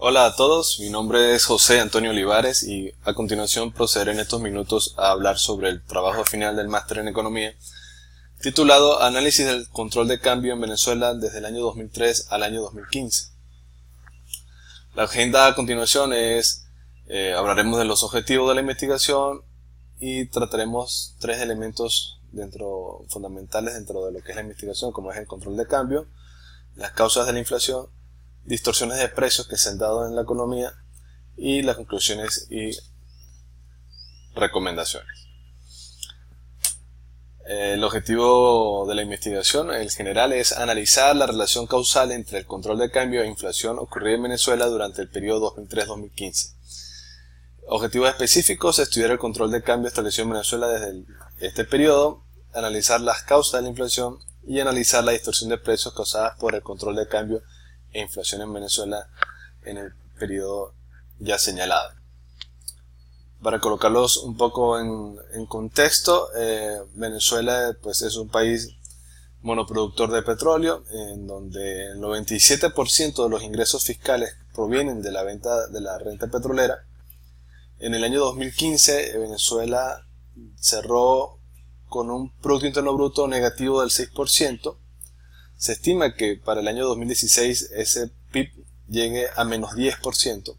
Hola a todos, mi nombre es José Antonio Olivares y a continuación procederé en estos minutos a hablar sobre el trabajo final del máster en Economía, titulado Análisis del control de cambio en Venezuela desde el año 2003 al año 2015. La agenda a continuación es, hablaremos de los objetivos de la investigación y trataremos tres elementos fundamentales dentro de lo que es la investigación, como es el control de cambio, las causas de la inflación, distorsiones de precios que se han dado en la economía y las conclusiones y recomendaciones. El objetivo de la investigación en general es analizar la relación causal entre el control de cambio e inflación ocurrida en Venezuela durante el periodo 2003-2015. Objetivos específicos: estudiar el control de cambio establecido en Venezuela desde este periodo, analizar las causas de la inflación y analizar la distorsión de precios causadas por el control de cambio e inflación en Venezuela en el periodo ya señalado. Para colocarlos un poco en contexto, Venezuela pues es un país monoproductor de petróleo, en donde el 97% de los ingresos fiscales provienen de la venta de la renta petrolera. En el año 2015, Venezuela cerró con un Producto Interno Bruto negativo del 6%. Se estima que para el año 2016 ese PIB llegue a menos 10%.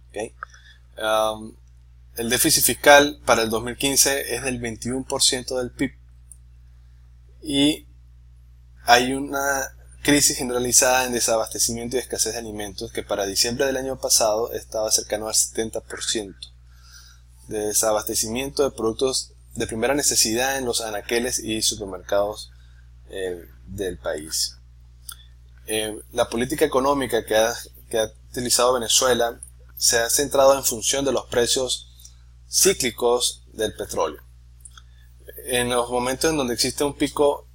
¿Okay? El déficit fiscal para el 2015 es del 21% del PIB. Y hay una crisis generalizada en desabastecimiento y escasez de alimentos que para diciembre del año pasado estaba cercano al 70%. De desabastecimiento de productos de primera necesidad en los anaqueles y supermercados del país. La política económica que ha utilizado Venezuela se ha centrado en función de los precios cíclicos del petróleo. En los momentos en donde existe un pico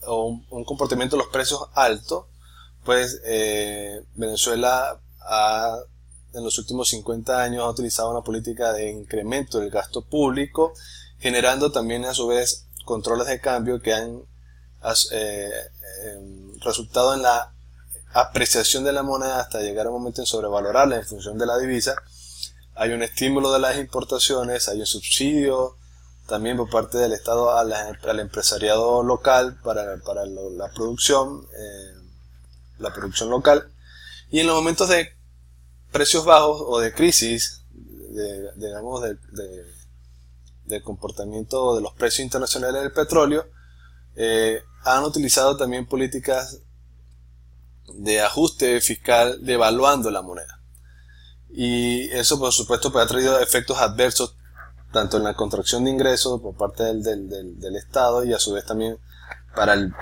o un comportamiento de los precios alto, pues Venezuela en los últimos 50 años ha utilizado una política de incremento del gasto público, generando también a su vez controles de cambio que han resultado en la apreciación de la moneda hasta llegar a un momento en sobrevalorarla en función de la divisa. Hay un estímulo de las importaciones, hay un subsidio también por parte del Estado al empresariado local para la producción local. Y en los momentos de precios bajos o de crisis, de comportamiento de los precios internacionales del petróleo, han utilizado también políticas de ajuste fiscal devaluando la moneda. Y eso, por supuesto, pues, ha traído efectos adversos tanto en la contracción de ingresos por parte del Estado y a su vez también para el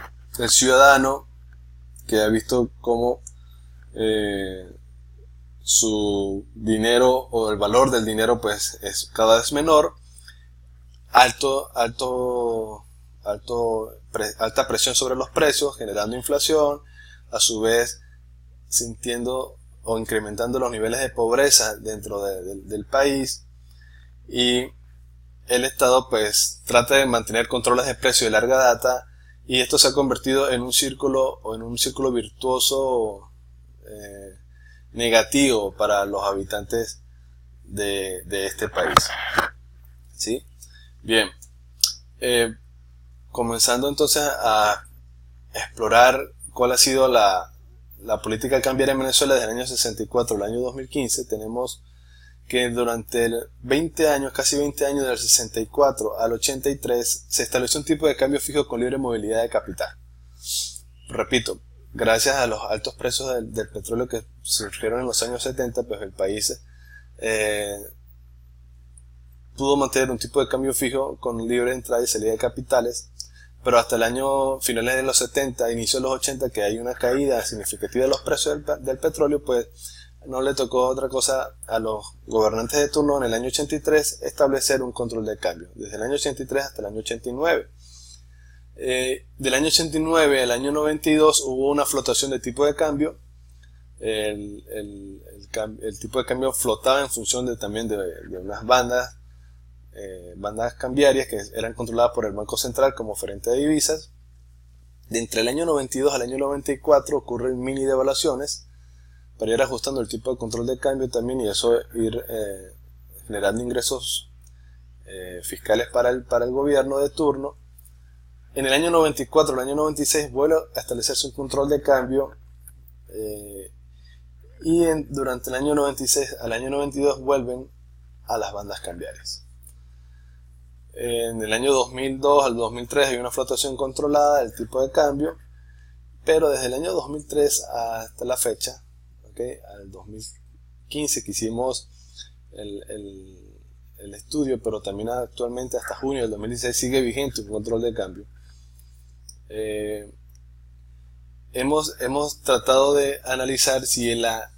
ciudadano, que ha visto cómo su dinero o el valor del dinero pues es cada vez menor, alta presión sobre los precios, generando inflación, a su vez sintiendo o incrementando los niveles de pobreza dentro del país, y el Estado pues trata de mantener controles de precios de larga data, y esto se ha convertido en un círculo virtuoso negativo para los habitantes de este país. ¿Sí? Bien, comenzando entonces a explorar cuál ha sido la política cambiaria en Venezuela desde el año 64 al año 2015, tenemos que durante casi 20 años, del 64 al 83, se estableció un tipo de cambio fijo con libre movilidad de capital. Repito, gracias a los altos precios del petróleo que surgieron en los años 70, pues el país pudo mantener un tipo de cambio fijo con libre entrada y salida de capitales, pero hasta el año finales de los 70, inicio de los 80, que hay una caída significativa de los precios del petróleo, pues no le tocó otra cosa a los gobernantes de turno en el año 83 establecer un control de cambio, desde el año 83 hasta el año 89. Del año 89 al año 92 hubo una flotación de tipo de cambio. El tipo de cambio flotaba en función también de unas bandas cambiarias que eran controladas por el Banco Central como oferente de divisas. De entre el año 92 al año 94 ocurren mini devaluaciones, para ir ajustando el tipo de control de cambio también, y eso ir generando ingresos fiscales para el gobierno de turno. En el año 94, el año 96 vuelve a establecerse un control de cambio, y durante el año 96 al año 92 vuelven a las bandas cambiarias. En el año 2002 al 2003 hay una fluctuación controlada del tipo de cambio, pero desde el año 2003 hasta la fecha, al 2015 que hicimos el estudio, pero también actualmente hasta junio del 2016 sigue vigente un control de cambio. Hemos tratado de analizar si la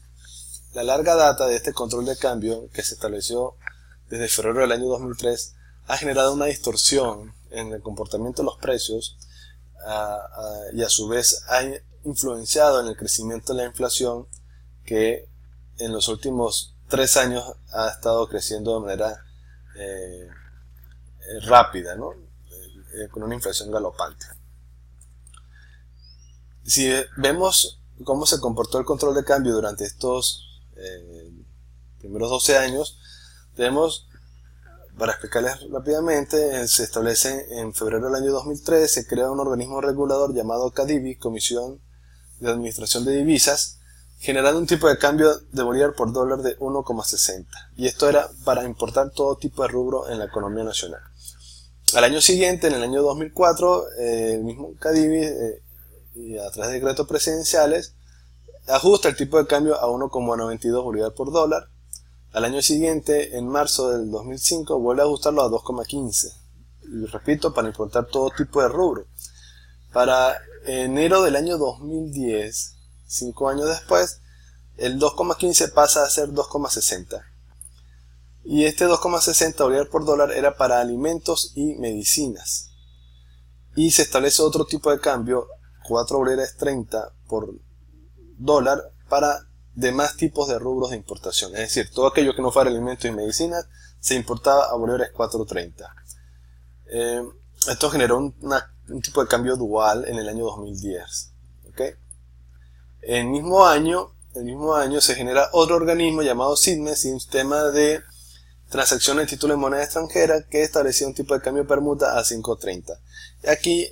larga data de este control de cambio, que se estableció desde febrero del año 2003, ha generado una distorsión en el comportamiento de los precios, y a su vez ha influenciado en el crecimiento de la inflación, que en los últimos 3 años ha estado creciendo de manera rápida, ¿no? Con una inflación galopante. Si vemos cómo se comportó el control de cambio durante estos primeros 12 años, tenemos, para explicarles rápidamente, se establece en febrero del año 2003, se crea un organismo regulador llamado CADIVI, Comisión de Administración de Divisas, generando un tipo de cambio de bolívar por dólar de 1,60, y esto era para importar todo tipo de rubro en la economía nacional. Al año siguiente, en el año 2004, el mismo CADIVI, y a través de decretos presidenciales, ajusta el tipo de cambio a 1,92 bolívar por dólar. Al año siguiente, en marzo del 2005, vuelve a ajustarlo a 2,15. Y repito, para importar todo tipo de rubro. Para enero del año 2010, 5 años después, el 2,15 pasa a ser 2,60. Y este 2,60 bolívar por dólar era para alimentos y medicinas. Y se establece otro tipo de cambio, 4 bolívares 30 por dólar, para demás tipos de rubros de importación. Es decir, todo aquello que no fuera alimentos y medicinas se importaba a bolívares 4.30. Esto generó un tipo de cambio dual en el año 2010. El mismo año se genera otro organismo llamado SITME, Sistema de Transacciones de Títulos de Moneda Extranjera, que establecía un tipo de cambio permuta a 5.30. Y aquí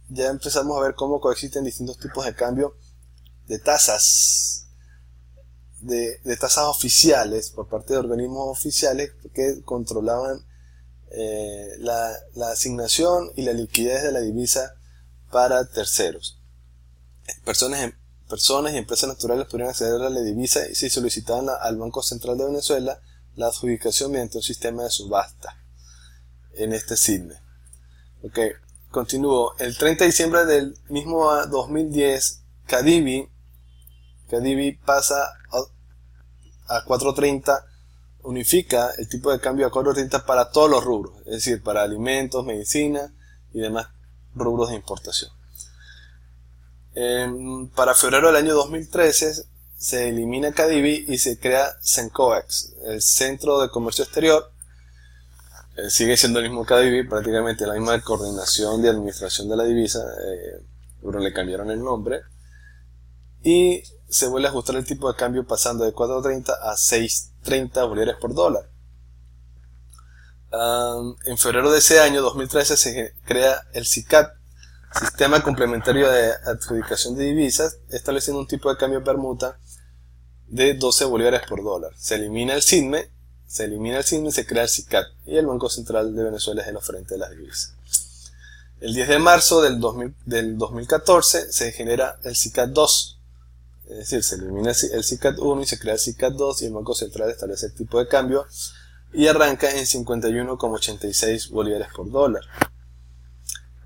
ya empezamos a ver cómo coexisten distintos tipos de cambio de tasas, de tasas oficiales por parte de organismos oficiales que controlaban la asignación y la liquidez de la divisa para terceros. Personas y empresas naturales podrían acceder a la divisa y si solicitaban al Banco Central de Venezuela la adjudicación mediante un sistema de subasta en este SITME. Continúo. El 30 de diciembre del mismo 2010, CADIVI pasa a 4.30, unifica el tipo de cambio a 4.30 para todos los rubros, es decir, para alimentos, medicina y demás rubros de importación. Para febrero del año 2013 se elimina CADIVI y se crea CENCOEX, el Centro de Comercio Exterior. Sigue siendo el mismo CADIVI, prácticamente la misma coordinación de administración de la divisa, pero le cambiaron el nombre. Y se vuelve a ajustar el tipo de cambio pasando de 4.30 a 6.30 bolívares por dólar. En febrero de ese año, 2013, se crea el SICAD, Sistema Complementario de Adjudicación de Divisas, estableciendo un tipo de cambio permuta de 12 bolívares por dólar. Se elimina el SITME, se crea el SICAD y el Banco Central de Venezuela es el oferente de las divisas. El 10 de marzo del 2014 se genera el SICAD 2, es decir, se elimina el SICAD 1 y se crea el SICAD 2 y el Banco Central establece el tipo de cambio y arranca en 51,86 bolívares por dólar.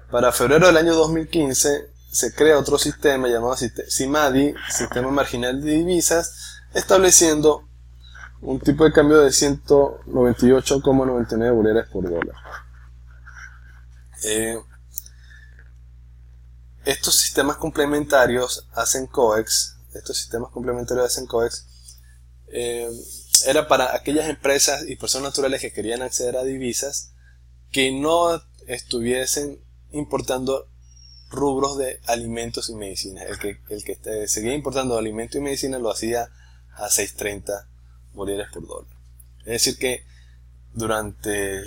Para febrero del año 2015 se crea otro sistema llamado SIMADI, Sistema Marginal de Divisas, estableciendo un tipo de cambio de 198,99 bolívares por dólar. Estos sistemas complementarios hacen COEX. Era para aquellas empresas y personas naturales que querían acceder a divisas que no estuviesen importando rubros de alimentos y medicinas. El que seguía importando alimentos y medicinas lo hacía a 6.30 bolívares por dólar. Es decir que durante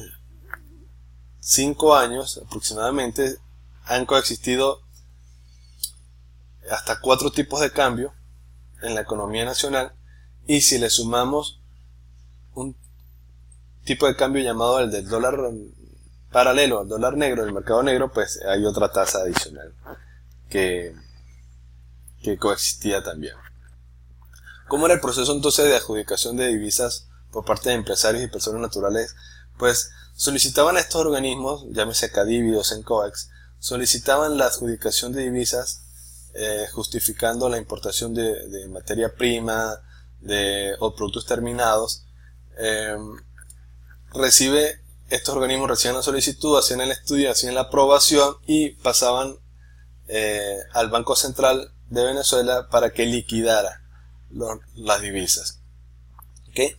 5 años aproximadamente han coexistido hasta 4 tipos de cambio en la economía nacional, y si le sumamos un tipo de cambio llamado el del dólar paralelo al dólar negro del mercado negro, pues hay otra tasa adicional que coexistía también. ¿Cómo era el proceso entonces de adjudicación de divisas por parte de empresarios y personas naturales? Pues solicitaban a estos organismos, llámese CADIVI o CENCOEX, solicitaban la adjudicación de divisas justificando la importación de materia prima o productos terminados. Estos organismos recibían la solicitud, hacían el estudio, hacían la aprobación y pasaban al Banco Central de Venezuela para que liquidara las divisas. ¿Okay?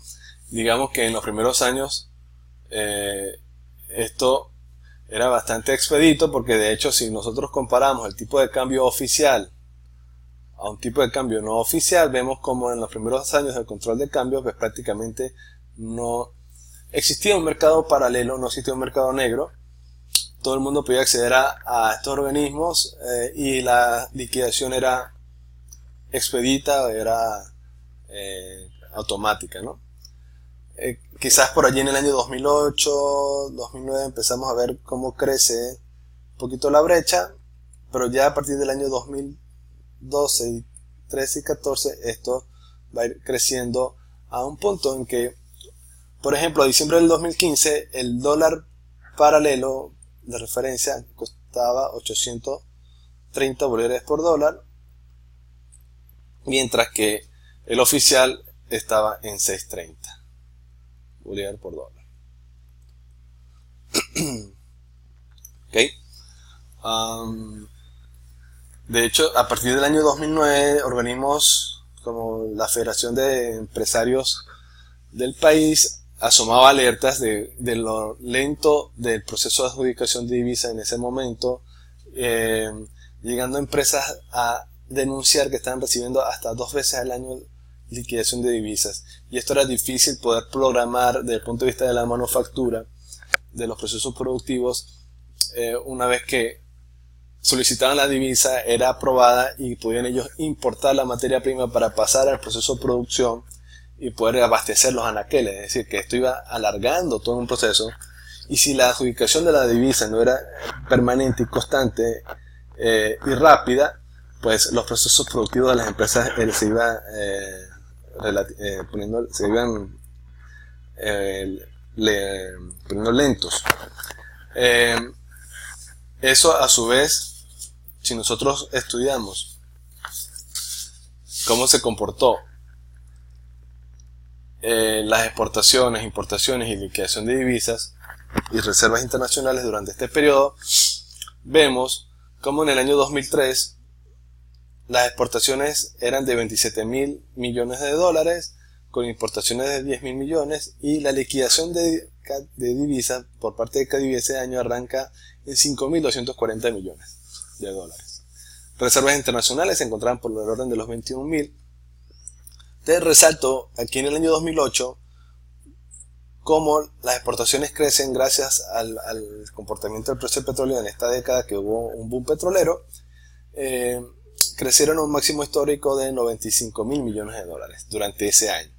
Digamos que en los primeros años esto era bastante expedito, porque de hecho si nosotros comparamos el tipo de cambio oficial a un tipo de cambio no oficial, vemos como en los primeros años del control de cambio pues prácticamente no existía un mercado paralelo, no existía un mercado negro. Todo el mundo podía acceder a estos organismos y la liquidación era expedita, era automática, ¿no? Quizás por allí en el año 2008, 2009 empezamos a ver cómo crece un poquito la brecha, pero ya a partir del año 2012, 13 y 14 esto va a ir creciendo a un punto en que, por ejemplo, a diciembre del 2015 el dólar paralelo de referencia costaba 830 bolívares por dólar, mientras que el oficial estaba en 6.30 bolívares por dólar. ¿Okay? De hecho, a partir del año 2009, organismos como la Federación de Empresarios del país asomaba alertas de lo lento del proceso de adjudicación de divisas en ese momento, llegando a empresas a denunciar que estaban recibiendo hasta 2 veces al año liquidación de divisas, y esto era difícil poder programar desde el punto de vista de la manufactura, de los procesos productivos. Una vez que solicitaban la divisa, era aprobada y podían ellos importar la materia prima para pasar al proceso de producción y poder abastecer los anaqueles. Es decir, que esto iba alargando todo un proceso, y si la adjudicación de la divisa no era permanente y constante y rápida, pues los procesos productivos de las empresas se iban poniendo lentos. Eso a su vez, si nosotros estudiamos cómo se comportó las exportaciones, importaciones y liquidación de divisas y reservas internacionales durante este periodo, vemos cómo en el año 2003 las exportaciones eran de 27.000 millones de dólares, con importaciones de 10.000 millones, y la liquidación de divisas por parte de CADIVI ese año arranca en 5.240 millones de dólares. Reservas internacionales se encontraban por el orden de los 21.000. Entonces resalto aquí en el año 2008 cómo las exportaciones crecen gracias al comportamiento del precio del petróleo en esta década, que hubo un boom petrolero. Crecieron a un máximo histórico de 95.000 millones de dólares durante ese año,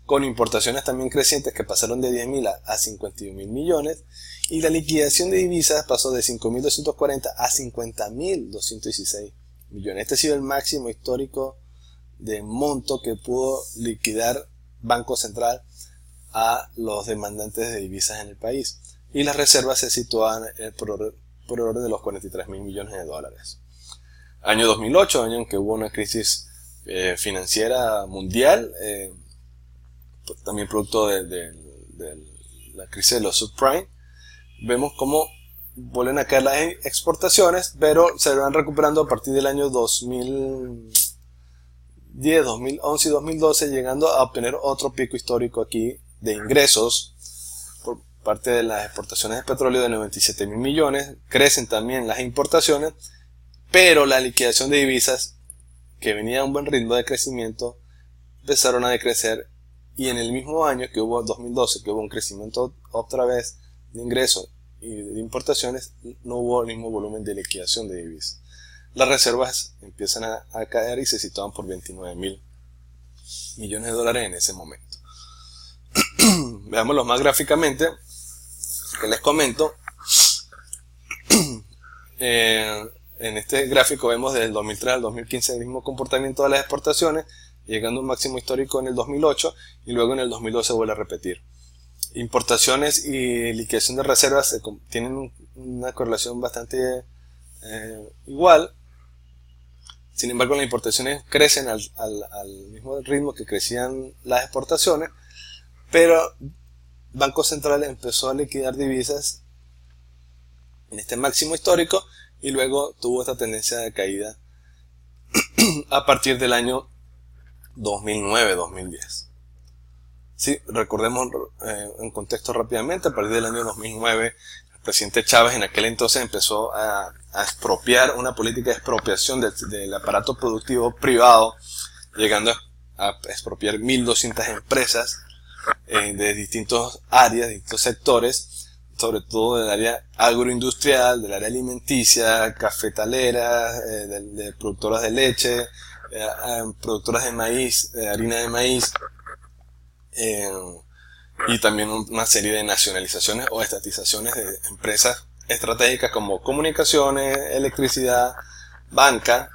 con importaciones también crecientes que pasaron de 10.000 a 51.000 millones, y la liquidación de divisas pasó de 5.240 a 50.216 millones. Este ha sido el máximo histórico de monto que pudo liquidar Banco Central a los demandantes de divisas en el país, y las reservas se situaban por orden de los 43.000 millones de dólares. Año 2008, año en que hubo una crisis financiera mundial, también producto de la crisis de los subprime. Vemos cómo vuelven a caer las exportaciones, pero se van recuperando a partir del año 2010, 2011 y 2012, llegando a obtener otro pico histórico aquí de ingresos por parte de las exportaciones de petróleo de 97.000 millones. Crecen también las importaciones, pero la liquidación de divisas, que venía a un buen ritmo de crecimiento, empezaron a decrecer, y en el mismo año que hubo 2012, que hubo un crecimiento otra vez de ingresos y de importaciones, no hubo el mismo volumen de liquidación de divisas. Las reservas empiezan a caer y se situaban por 29.000 millones de dólares en ese momento. Veámoslo más gráficamente, que les comento. En este gráfico vemos desde el 2003 al 2015 el mismo comportamiento de las exportaciones, llegando a un máximo histórico en el 2008 y luego en el 2012 vuelve a repetir. Importaciones y liquidación de reservas tienen una correlación bastante igual. Sin embargo, las importaciones crecen al mismo ritmo que crecían las exportaciones, pero Banco Central empezó a liquidar divisas en este máximo histórico y luego tuvo esta tendencia de caída a partir del año 2009-2010. Sí, recordemos en contexto rápidamente, a partir del año 2009, el presidente Chávez en aquel entonces empezó a expropiar, una política de expropiación del aparato productivo privado, llegando a expropiar 1.200 empresas de distintas áreas, de distintos sectores, sobre todo del área agroindustrial, del área alimenticia, cafetalera, de productoras de leche, productoras de maíz, de harina de maíz, y también una serie de nacionalizaciones o estatizaciones de empresas estratégicas como comunicaciones, electricidad, banca,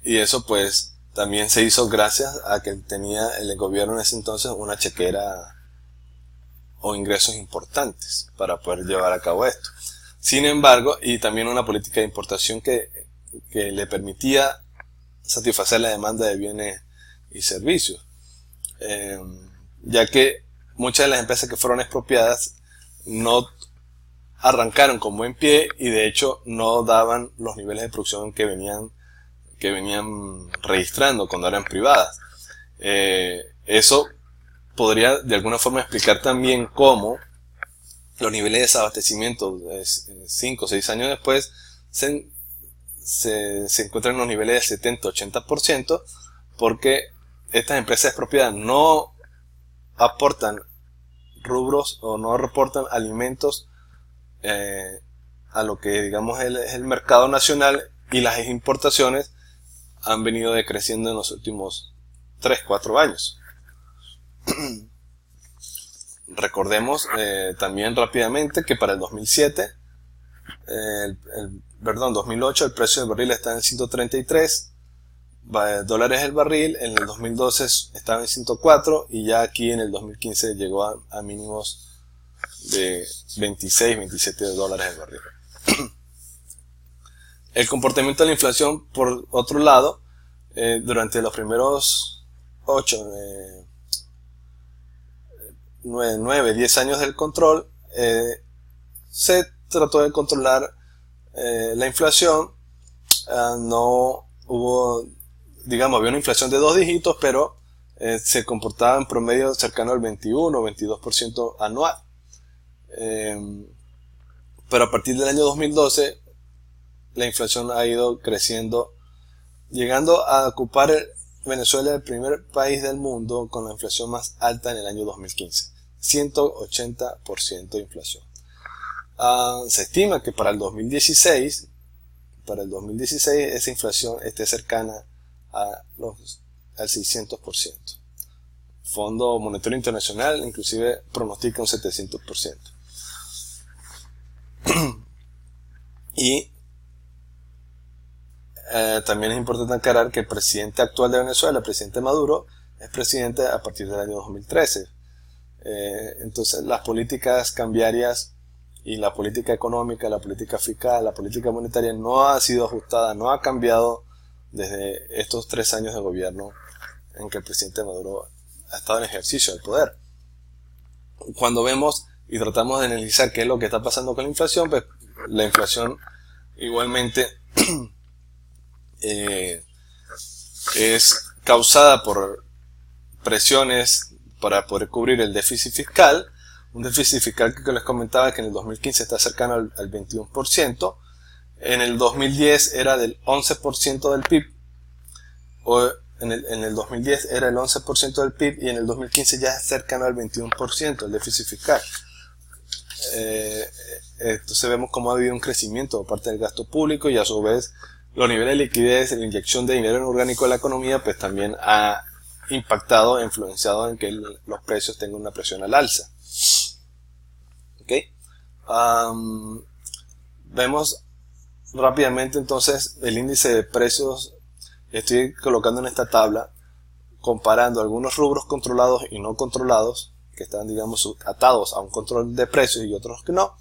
y eso pues también se hizo gracias a que tenía el gobierno en ese entonces una chequera o ingresos importantes para poder llevar a cabo esto. Sin embargo, y también una política de importación que le permitía satisfacer la demanda de bienes y servicios, ya que muchas de las empresas que fueron expropiadas no arrancaron con buen pie y de hecho no daban los niveles de producción que venían registrando cuando eran privadas. Eso podría de alguna forma explicar también cómo los niveles de desabastecimiento 5 o 6 años después se encuentran en los niveles del 70-80%, porque estas empresas expropiadas no aportan rubros o no reportan alimentos a lo que digamos es el mercado nacional, y las importaciones han venido decreciendo en los últimos 3-4 años. Recordemos también rápidamente que para el 2007, 2008 el precio del barril está en 133 dólares el barril, en el 2012 estaba en 104 y ya aquí en el 2015 llegó a mínimos de 26-27 dólares el barril. El comportamiento de la inflación, por otro lado, durante los primeros 9-10 años del control, se trató de controlar la inflación. No hubo, digamos, había una inflación de 2 dígitos, pero se comportaba en promedio cercano al 21-22% anual. Pero a partir del año 2012, la inflación ha ido creciendo, llegando a ocupar Venezuela el primer país del mundo con la inflación más alta en el año 2015, 180% de inflación. Se estima que para el 2016 esa inflación esté cercana al 600%. Fondo Monetario Internacional inclusive pronostica un 700%. Y también es importante aclarar que el presidente actual de Venezuela, el presidente Maduro, es presidente a partir del año 2013. Entonces las políticas cambiarias y la política económica, la política fiscal, la política monetaria no ha sido ajustada, no ha cambiado desde estos 3 años de gobierno en que el presidente Maduro ha estado en ejercicio del poder. Cuando vemos y tratamos de analizar qué es lo que está pasando con la inflación, pues la inflación igualmente es causada por presiones para poder cubrir el déficit fiscal, un déficit fiscal que les comentaba que en el 2015 está cercano al 21%, En el 2010 era del 11% del PIB, o en el 2010 era el 11% del PIB, y en el 2015 ya es cercano al 21% el déficit fiscal. Entonces vemos cómo ha habido un crecimiento por parte del gasto público, y a su vez los niveles de liquidez, la inyección de dinero orgánico en la economía, pues también ha impactado, influenciado en que los precios tengan una presión al alza. ¿Okay? Vemos rápidamente entonces el índice de precios. Estoy colocando en esta tabla, comparando algunos rubros controlados y no controlados, que están, digamos, atados a un control de precios, y otros que no,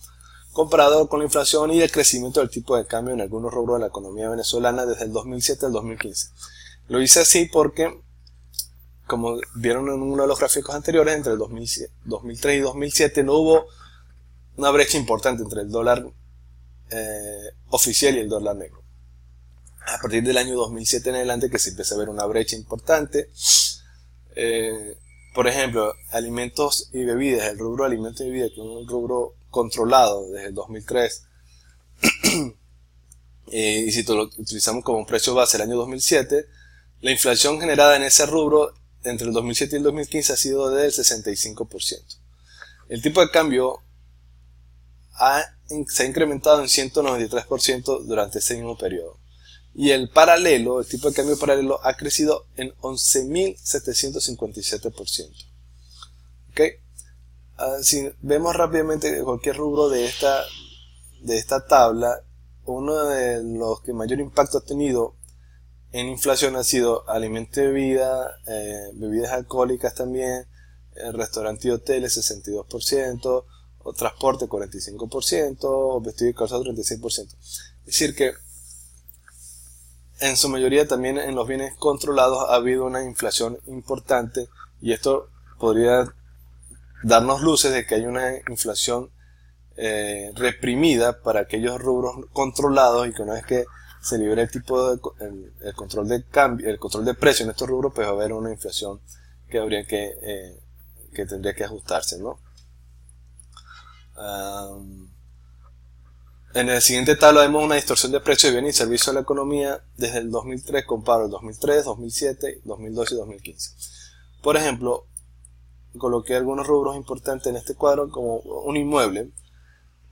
comparado con la inflación y el crecimiento del tipo de cambio en algunos rubros de la economía venezolana desde el 2007 al 2015. Lo hice así porque, como vieron en uno de los gráficos anteriores, entre el 2003 y 2007 no hubo una brecha importante entre el dólar oficial y el dólar negro. A partir del año 2007 en adelante que se empieza a ver una brecha importante. Por ejemplo, alimentos y bebidas, el rubro de alimentos y bebidas, que es un rubro controlado desde el 2003, y si lo utilizamos como un precio base el año 2007, la inflación generada en ese rubro entre el 2007 y el 2015 ha sido del 65%. El tipo de cambio se ha incrementado en 193% durante ese mismo periodo. Y el paralelo, el tipo de cambio paralelo, ha crecido en 11.757%. ¿Okay? Si vemos rápidamente cualquier rubro de esta tabla, uno de los que mayor impacto ha tenido en inflación ha sido alimentos y bebidas, bebidas alcohólicas también, restaurantes y hoteles 62%, o transporte 45%, vestido y calzado 36%. Es decir que en su mayoría también en los bienes controlados ha habido una inflación importante, y esto podría darnos luces de que hay una inflación reprimida para aquellos rubros controlados, y que una vez que se libere el control de cambio, el control de precio en estos rubros, pues va a haber una inflación que habría que tendría que ajustarse, ¿no? En el siguiente tabla vemos una distorsión de precios de bienes y servicios de la economía desde el 2003, comparo el 2003, 2007, 2012 y 2015. Por ejemplo, coloqué algunos rubros importantes en este cuadro, como un inmueble.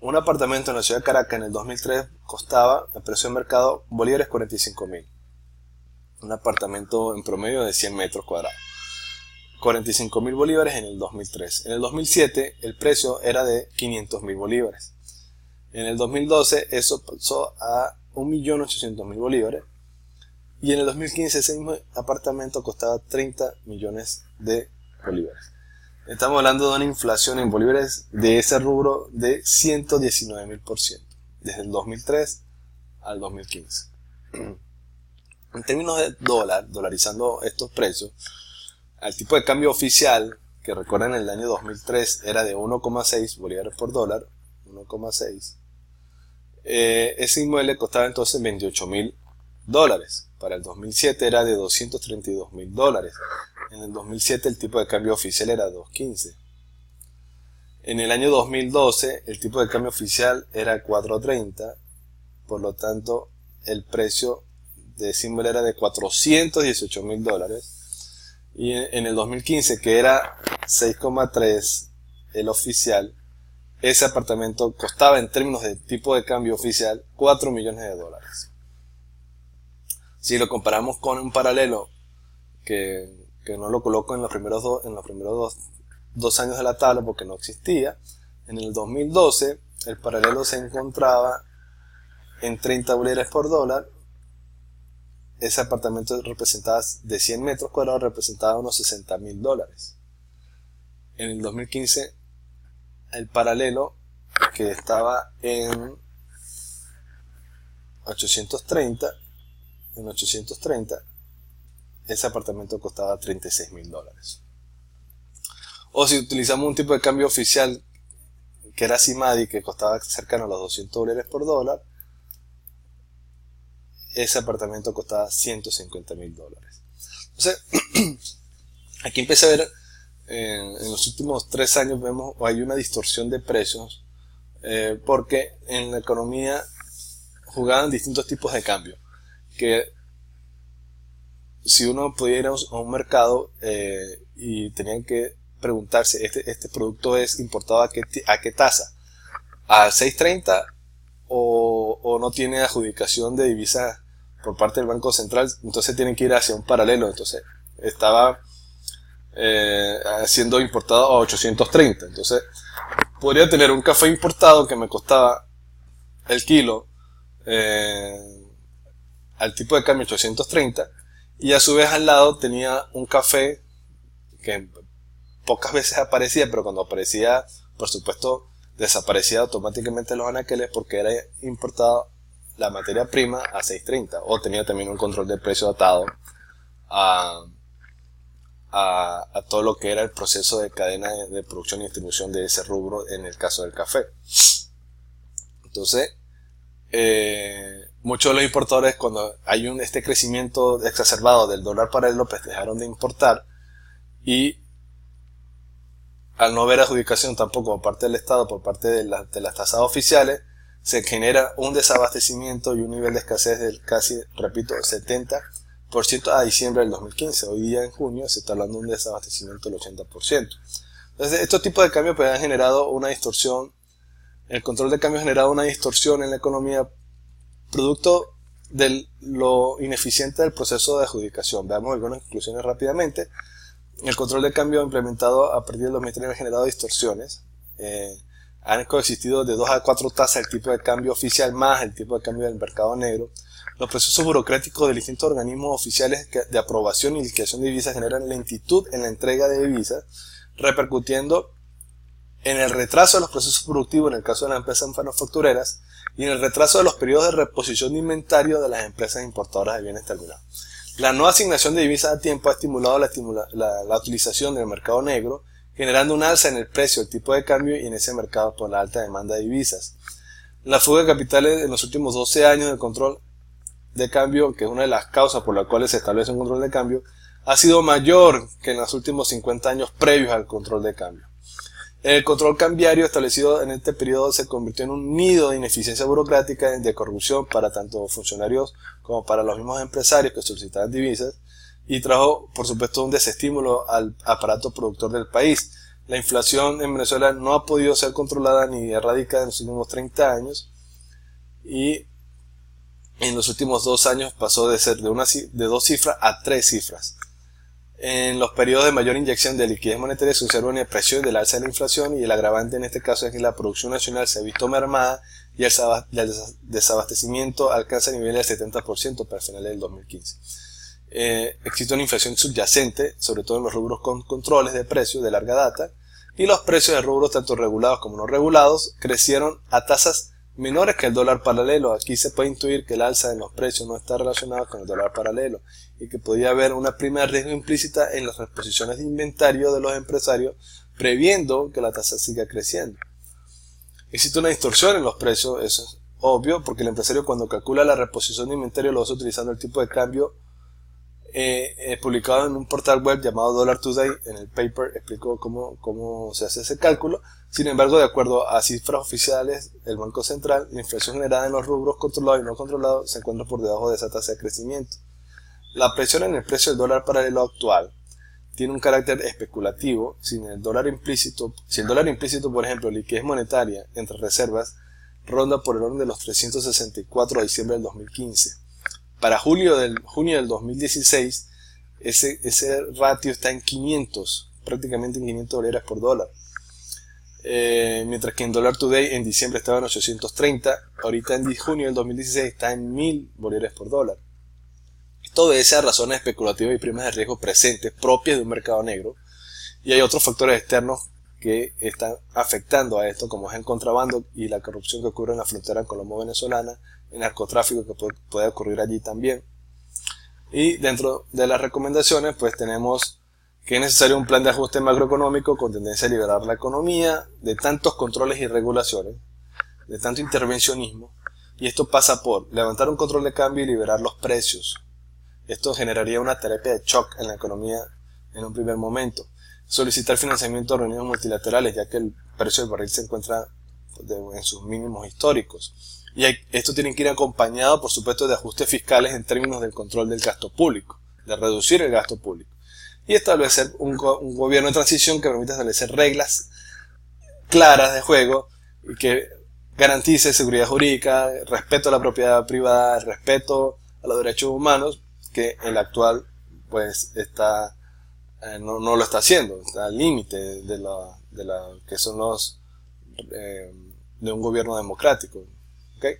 Un apartamento en la ciudad de Caracas en el 2003 costaba, el precio de mercado, bolívares 45.000. Un apartamento en promedio de 100 metros cuadrados. 45.000 bolívares en el 2003. En el 2007 el precio era de 500.000 bolívares. En el 2012 eso pasó a 1.800.000 bolívares. Y en el 2015 ese mismo apartamento costaba 30 millones de bolívares. Estamos hablando de una inflación en bolívares de ese rubro de 119.000%, desde el 2003 al 2015. En términos de dolarizando estos precios, al tipo de cambio oficial, que recuerden en el año 2003 era de 1,6 bolívares por dólar, 1,6, ese inmueble costaba entonces 28.000 dólares. Para el 2007 era de 232.000 dólares. En el 2007 el tipo de cambio oficial era 2.15. En el año 2012 el tipo de cambio oficial era 4.30. Por lo tanto, el precio de ese inmueble era de 418.000 dólares. Y en el 2015, que era 6,3 el oficial, ese apartamento costaba en términos de tipo de cambio oficial 4 millones de dólares. Si lo comparamos con un paralelo que no lo coloco en los primeros dos años de la tabla porque no existía, en el 2012 el paralelo se encontraba en 30 bolívares por dólar. Ese apartamento representaba, de 100 metros cuadrados, representaba unos 60.000 dólares. En el 2015 el paralelo, que estaba en 830, ese apartamento costaba 36.000 dólares. O si utilizamos un tipo de cambio oficial que era CIMADI, que costaba cercano a los 200 dólares por dólar, ese apartamento costaba 150.000 dólares. Entonces, aquí empecé a ver, en los últimos 3 años hay una distorsión de precios, porque en la economía jugaban distintos tipos de cambio. Que si uno podía ir a un mercado y tenían que preguntarse, este producto es importado a qué tasa, a 6.30 o no tiene adjudicación de divisas por parte del Banco Central, entonces tienen que ir hacia un paralelo. Entonces estaba siendo importado a 830. Entonces podría tener un café importado que me costaba el kilo al tipo de cambio 830, y a su vez al lado tenía un café que pocas veces aparecía, pero cuando aparecía, por supuesto, desaparecía automáticamente los anaqueles porque era importado la materia prima a 6.30, o tenía también un control de precio atado a todo lo que era el proceso de cadena de producción y distribución de ese rubro en el caso del café. Entonces, muchos de los importadores, cuando hay este crecimiento exacerbado del dólar paralelo, pues dejaron de importar, y al no haber adjudicación tampoco por parte del Estado, por parte de las tasas oficiales, se genera un desabastecimiento y un nivel de escasez del casi, repito, 70% a diciembre del 2015. Hoy día en junio se está hablando de un desabastecimiento del 80%. Entonces, estos tipos de cambios pues, han generado una distorsión. El control de cambio ha generado una distorsión en la economía producto de lo ineficiente del proceso de adjudicación. Veamos algunas conclusiones rápidamente. El control de cambio implementado a partir del 2003 ha generado distorsiones. Han coexistido de 2 a 4 tasas el tipo de cambio oficial más el tipo de cambio del mercado negro. Los procesos burocráticos de distintos organismos oficiales de aprobación y liquidación de divisas generan lentitud en la entrega de divisas, repercutiendo en el retraso de los procesos productivos en el caso de las empresas manufactureras y en el retraso de los periodos de reposición de inventario de las empresas importadoras de bienes terminados. La no asignación de divisas a tiempo ha estimulado la utilización del mercado negro, generando un alza en el precio del tipo de cambio y en ese mercado por la alta demanda de divisas. La fuga de capitales en los últimos 12 años del control de cambio, que es una de las causas por las cuales se establece un control de cambio, ha sido mayor que en los últimos 50 años previos al control de cambio. El control cambiario establecido en este periodo se convirtió en un nido de ineficiencia burocrática y de corrupción para tanto funcionarios como para los mismos empresarios que solicitaban divisas, y trajo, por supuesto, un desestímulo al aparato productor del país. La inflación en Venezuela no ha podido ser controlada ni erradicada en los últimos 30 años, y en los últimos 2 años pasó de ser de 2 cifras a 3 cifras. En los periodos de mayor inyección de liquidez monetaria se observa una presión del alza de la inflación, y el agravante en este caso es que la producción nacional se ha visto mermada y el desabastecimiento alcanza niveles del 70% para finales del 2015. Existe una inflación subyacente, sobre todo en los rubros con controles de precios de larga data, y los precios de rubros tanto regulados como no regulados crecieron a tasas menores que el dólar paralelo. Aquí se puede intuir que el alza en los precios no está relacionada con el dólar paralelo y que podría haber una prima de riesgo implícita en las reposiciones de inventario de los empresarios, previendo que la tasa siga creciendo. Existe una distorsión en los precios, eso es obvio, porque el empresario, cuando calcula la reposición de inventario, lo hace utilizando el tipo de cambio publicado en un portal web llamado Dollar Today. En el paper explicó cómo se hace ese cálculo. Sin embargo, de acuerdo a cifras oficiales del Banco Central, la inflación generada en los rubros controlados y no controlados se encuentra por debajo de esa tasa de crecimiento. La presión en el precio del dólar paralelo actual tiene un carácter especulativo. Si el dólar implícito, por ejemplo, liquidez monetaria entre reservas, ronda por el orden de los 364 a diciembre del 2015. Para junio del 2016, ese ratio está en 500, prácticamente en 500 bolívares por dólar. Mientras que en Dollar Today en diciembre estaba en 830, ahorita en junio del 2016 está en 1000 bolívares por dólar. Esto obedece a razones especulativas y primas de riesgo presentes, propias de un mercado negro, y hay otros factores externos que están afectando a esto, como es el contrabando y la corrupción que ocurre en la frontera colombo-venezolana, el narcotráfico que puede ocurrir allí también. Y dentro de las recomendaciones, pues tenemos que es necesario un plan de ajuste macroeconómico con tendencia a liberar la economía de tantos controles y regulaciones, de tanto intervencionismo, y esto pasa por levantar un control de cambio y liberar los precios. Esto generaría una terapia de shock en la economía en un primer momento. Solicitar financiamiento de reuniones multilaterales, ya que el precio del barril se encuentra en sus mínimos históricos. Y esto tiene que ir acompañado, por supuesto, de ajustes fiscales en términos del control del gasto público, de reducir el gasto público. Y establecer un gobierno de transición que permita establecer reglas claras de juego y que garantice seguridad jurídica, respeto a la propiedad privada, respeto a los derechos humanos, que el actual pues no lo está haciendo, está al límite de que son los de un gobierno democrático. ¿Okay?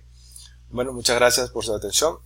Bueno, muchas gracias por su atención.